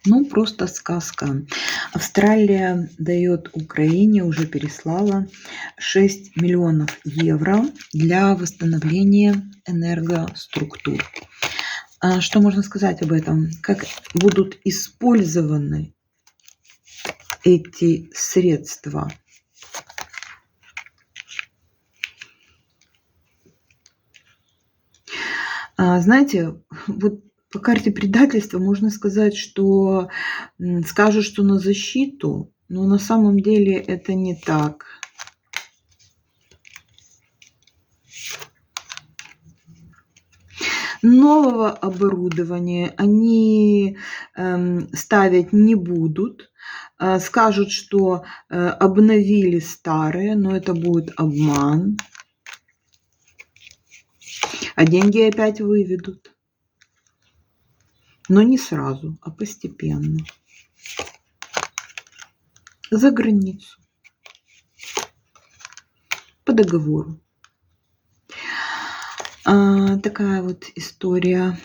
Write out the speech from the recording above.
Ну, просто сказка. Австралия дает Украине, уже переслала 6 миллионов евро для восстановления энергоструктур. Что можно сказать об этом? Как будут использованы эти средства? Знаете, вот по карте предательства можно сказать, что скажут, что на защиту, но на самом деле это не так. Нового оборудования они ставить не будут. Скажут, что обновили старое, но это будет обман. А деньги опять выведут. Но не сразу, а постепенно. За границу. По договору. Такая вот история.